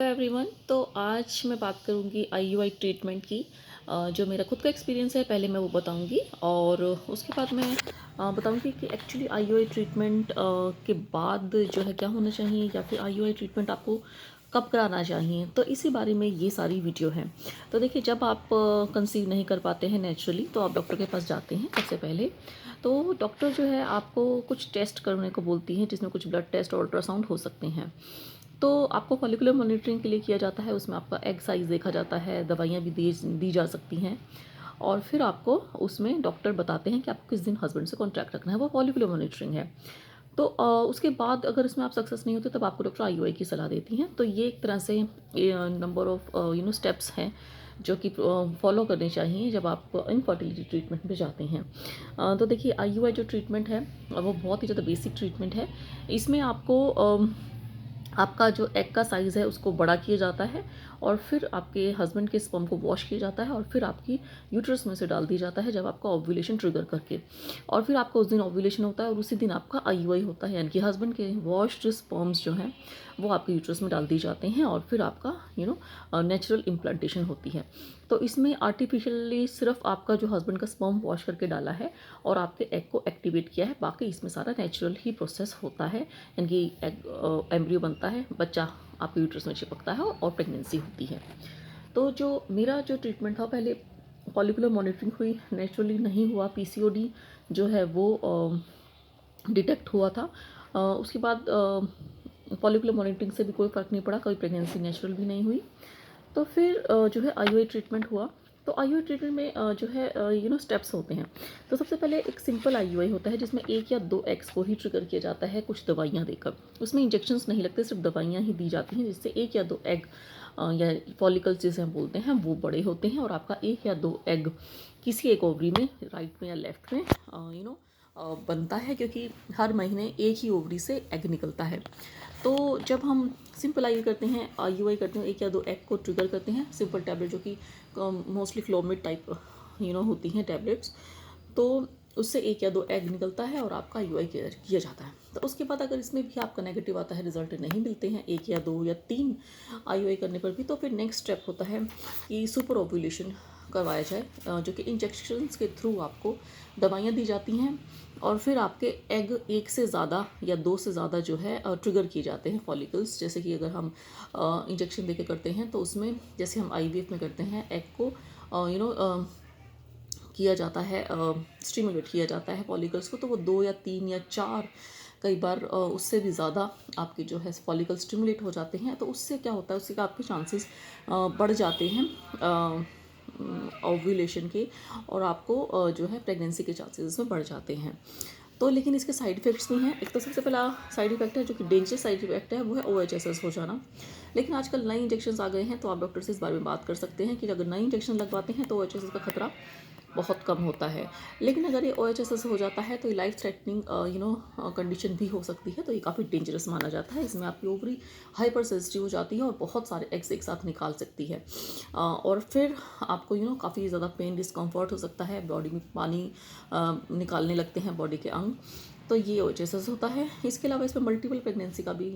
Everyone, तो आज मैं बात करूंगी आईयूआई ट्रीटमेंट की। जो मेरा खुद का एक्सपीरियंस है पहले मैं वो बताऊंगी और उसके बाद मैं बताऊंगी कि एक्चुअली आईयूआई ट्रीटमेंट के बाद जो है क्या होना चाहिए या फिर आईयूआई ट्रीटमेंट आपको कब कराना चाहिए। तो इसी बारे में ये सारी वीडियो है। तो देखिए, जब आप कंसीव नहीं कर पाते हैं नेचुरली तो आप डॉक्टर के पास जाते हैं सबसे पहले। तो डॉक्टर जो है आपको कुछ टेस्ट करने को बोलती है, जिसमें कुछ ब्लड टेस्ट और अल्ट्रासाउंड हो सकते हैं। तो आपको फॉलिकुलर मॉनिटरिंग के लिए किया जाता है, उसमें आपका एग साइज़ देखा जाता है, दवाइयाँ भी दी जा सकती हैं। और फिर आपको उसमें डॉक्टर बताते हैं कि आपको किस दिन हस्बैंड से कॉन्टैक्ट रखना है, वो फॉलिकुलर मॉनिटरिंग है। तो उसके बाद अगर इसमें आप सक्सेस नहीं होते तब आपको डॉक्टर आईयूआई की सलाह देती हैं। तो ये एक तरह से नंबर ऑफ स्टेप्स हैं जो कि फॉलो करने चाहिए जब आप इनफर्टिलिटी ट्रीटमेंट में जाते हैं। तो देखिए, आईयूआई जो ट्रीटमेंट है वो बहुत ही ज़्यादा बेसिक ट्रीटमेंट है। इसमें आपको आपका जो एग का साइज़ है उसको बड़ा किया जाता है और फिर आपके हस्बैंड के स्पर्म को वॉश किया जाता है और फिर आपकी यूट्रस में से डाल दिया जाता है जब आपका ओव्यूलेशन ट्रिगर करके। और फिर आपका उस दिन ओव्यूलेशन होता है और उसी दिन आपका आईयूआई होता है, यानी कि हस्बैंड के वॉश्ड स्पर्म्स जो हैं वो आपके यूट्रस में डाल दिए जाते हैं और फिर आपका नेचुरल इम्प्लांटेशन होती है। तो इसमें आर्टिफिशियली सिर्फ आपका जो हस्बैंड का स्पर्म वॉश करके डाला है और आपके एग को एक्टिवेट किया है, बाकी इसमें सारा नेचुरल ही प्रोसेस होता है। यानी कि एग एम्ब्रियो बनता है, बच्चा आपके यूट्रस में चिपकता है और प्रेगनेंसी होती है। तो जो मेरा जो ट्रीटमेंट था, पहले फॉलिकुलर मॉनिटरिंग हुई, नेचुरली नहीं हुआ, पीसीओडी जो है वो डिटेक्ट हुआ था। उसके बाद फॉलिकुलर मॉनिटरिंग से भी कोई फ़र्क नहीं पड़ा, कोई प्रेगनेंसी नेचुरल भी नहीं हुई। तो फिर जो है आईयूआई ट्रीटमेंट हुआ। तो आईयूआई ट्रीटमेंट में जो है स्टेप्स होते हैं। तो सबसे पहले एक सिंपल आईयूआई होता है जिसमें 1 या 2 एग्स को ही ट्रिगर किया जाता है कुछ दवाइयाँ देकर। उसमें इंजेक्शंस नहीं लगते, सिर्फ दवाइयाँ ही दी जाती हैं जिससे 1 या 2 एग या फॉलिकल्स जिसे हम बोलते हैं वो बड़े होते हैं और आपका 1 या 2 एग किसी एक ओवरी में, राइट में या लेफ्ट में बनता है, क्योंकि हर महीने एक ही ओवरी से एग निकलता है। तो जब हम सिंपल आईयूआई करते हैं, करते हैं, 1 या 2 एग को ट्रिगर करते हैं, सिंपल टैबलेट जो कि मोस्टली क्लोमिड टाइप होती हैं टैबलेट्स। तो उससे 1 या 2 एग निकलता है और आपका आईयूआई किया जाता है। तो उसके बाद अगर इसमें भी आपका नेगेटिव आता है, रिजल्ट नहीं मिलते हैं 1 या 2 या 3 आईयूआई करने पर भी, तो फिर नेक्स्ट स्टेप होता है कि सुपर ओव्यूलेशन करवाया जाए, जो कि इंजेक्शंस के थ्रू आपको दवाइयाँ दी जाती हैं और फिर आपके एग 1 से ज़्यादा या 2 से ज़्यादा जो है ट्रिगर किए जाते हैं फॉलिकल्स। जैसे कि अगर हम इंजेक्शन देके करते हैं तो उसमें जैसे हम आईवीएफ में करते हैं, एग को किया जाता है, स्टिमुलेट किया जाता है फॉलिकल्स को, तो वो 2 या 3 या 4 कई बार उससे भी ज़्यादा आपके जो है फॉलिकल स्टिमुलेट हो जाते हैं। तो उससे क्या होता है, उससे आपके चांसेस बढ़ जाते हैं ओव्यूलेशन के, और आपको जो है प्रेगनेंसी के चांसेस इसमें बढ़ जाते हैं। तो लेकिन इसके साइड इफ़ेक्ट्स भी हैं। एक तो सबसे पहला साइड इफ़ेक्ट है जो कि डेंजरस साइड इफ़ेक्ट है, वो है ओएचएसएस हो जाना। लेकिन आजकल नए इंजेक्शंस आ गए हैं तो आप डॉक्टर से इस बारे में बात कर सकते हैं कि अगर नए इंजेक्शन लगवाते हैं तो ओएचएसएस का खतरा बहुत कम होता है। लेकिन अगर ये ओएचएसएस हो जाता है तो ये लाइफ थ्रेटनिंग कंडीशन भी हो सकती है, तो ये काफ़ी डेंजरस माना जाता है। इसमें आपकी ओवरी हाइपर सेंसिटिव हो जाती है और बहुत सारे एग्स एक साथ निकाल सकती है। और फिर आपको काफ़ी ज़्यादा पेन, डिस्कम्फर्ट हो सकता है, बॉडी में पानी निकालने लगते हैं बॉडी के अंग। तो ये ओएचएसएस होता है। इसके अलावा इसमें मल्टीपल प्रेगनेंसी का भी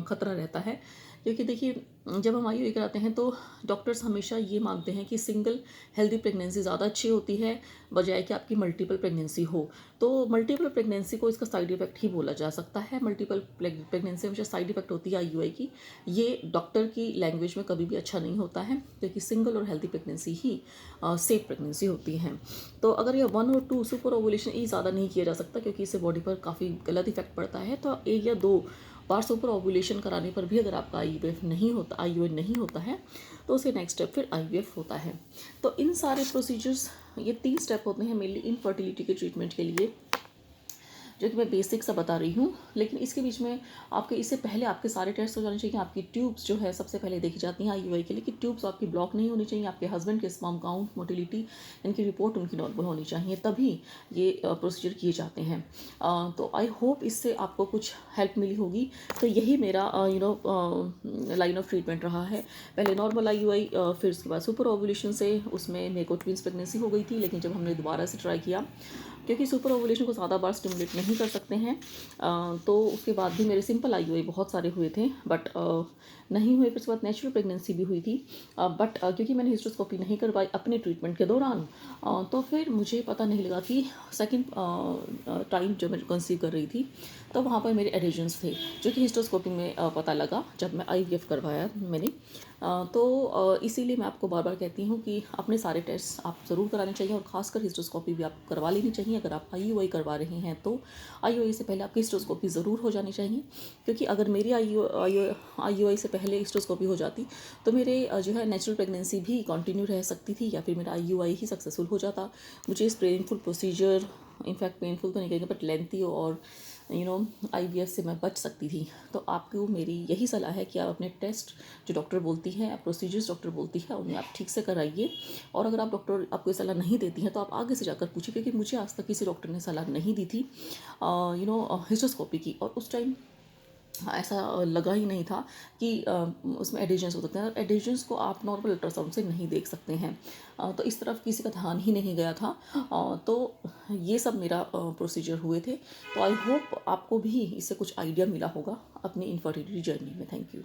खतरा रहता है, क्योंकि देखिए, जब हम आईयूआई कराते हैं तो डॉक्टर्स हमेशा ये मानते हैं कि सिंगल हेल्दी प्रेगनेंसी ज़्यादा अच्छी होती है बजाय कि आपकी मल्टीपल प्रेगनेंसी हो। तो मल्टीपल प्रेगनेंसी को इसका साइड इफ़ेक्ट ही बोला जा सकता है। मल्टीपल प्रेगनेंसी हमेशा साइड इफ़ेक्ट होती है आईयूआई की। ये डॉक्टर की लैंग्वेज में कभी भी अच्छा नहीं होता है, क्योंकि सिंगल और हेल्दी प्रेगनेंसी ही सेफ प्रेगनेंसी होती है। तो अगर ये 1 और 2 सुपर ओवुलेशन ये ज़्यादा नहीं किया जा सकता, क्योंकि इससे बॉडी पर काफ़ी गलत इफेक्ट पड़ता है। तो 1 या 2 बार सुपर ओवुलेशन कराने पर भी अगर आपका आईयूआई नहीं होता है तो उसके नेक्स्ट स्टेप फिर आईवीएफ होता है। तो इन सारे प्रोसीजर्स, ये 3 स्टेप होते हैं मेनली इनफर्टिलिटी के ट्रीटमेंट के लिए, जो कि मैं बेसिक सा बता रही हूँ। लेकिन इसके बीच में आपके इससे पहले आपके सारे टेस्ट हो जाने चाहिए। आपकी ट्यूब्स जो है सबसे पहले देखी जाती हैं आईयूआई के लिए, कि ट्यूब्स आपकी ब्लॉक नहीं होनी चाहिए। आपके हस्बैंड के स्पर्म काउंट, मोटिलिटी, इनकी रिपोर्ट उनकी नॉर्मल होनी चाहिए, तभी ये प्रोसीजर किए जाते हैं। तो आई होप इससे आपको कुछ हेल्प मिली होगी। तो यही मेरा लाइन ऑफ ट्रीटमेंट रहा है। पहले नॉर्मल आईयूआई, फिर उसके बाद सुपर ओवुलेशन से उसमें मेरे को ट्विंस प्रेगनेंसी हो गई थी। लेकिन जब हमने दोबारा से ट्राई किया क्योंकि सुपर ओवुलेशन को ज़्यादा बार स्टिमुलेट नहीं कर सकते हैं। तो उसके बाद भी मेरे सिंपल आईयूआई बहुत सारे हुए थे, बट नहीं हुए। फिर उसके बाद नेचुरल प्रेगनेंसी भी हुई थी, बट क्योंकि मैंने हिस्ट्रोस्कोपी नहीं करवाई अपने ट्रीटमेंट के दौरान, तो फिर मुझे पता नहीं लगा कि सेकंड टाइम जब मैं कंसीव कर रही थी, तो वहाँ पर मेरे एडिशंस थे, जो कि हिस्ट्रोस्कोपी में पता लगा जब मैं आईवीएफ करवाया मैंने। तो इसीलिए मैं आपको बार बार कहती हूँ कि अपने सारे टेस्ट आप ज़रूर कराने चाहिए, और ख़ासकर हिस्ट्रोस्कोपी भी आप करवा लेनी चाहिए। अगर आप आईयूआई करवा रहे हैं तो आईयूआई से पहले आपकी हिस्ट्रोस्कोपी ज़रूर हो जानी चाहिए, क्योंकि अगर मेरी आईयूआई से पहले हिस्ट्रोस्कोपी हो जाती तो मेरे जो है नेचुरल प्रेगनेंसी भी कंटिन्यू रह सकती थी, या फिर मेरा आईयूआई ही सक्सेसफुल हो जाता। मुझे इस पेनफुल प्रोसीजर, इनफैक्ट पेनफुल तो नहीं कहेंगे बट लेंथी और आईवीएफ से मैं बच सकती थी। तो आपको मेरी यही सलाह है कि आप अपने टेस्ट जो डॉक्टर बोलती है, प्रोसीजर्स डॉक्टर बोलती है, उन्हें आप ठीक से कराइए। और अगर आप डॉक्टर आपको ये सलाह नहीं देती हैं तो आप आगे से जाकर पूछिए, क्योंकि मुझे आज तक किसी डॉक्टर ने सलाह नहीं दी थी हिस्टोस्कोपी की, और उस टाइम ऐसा लगा ही नहीं था कि उसमें एडिशंस हो सकते हैं। एडिशंस को आप नॉर्मल अल्ट्रासाउंड से नहीं देख सकते हैं, तो इस तरफ किसी का ध्यान ही नहीं गया था। तो ये सब मेरा प्रोसीजर हुए थे। तो आई होप आपको भी इससे कुछ आइडिया मिला होगा अपनी इनफर्टिलिटी जर्नी में। Thank you.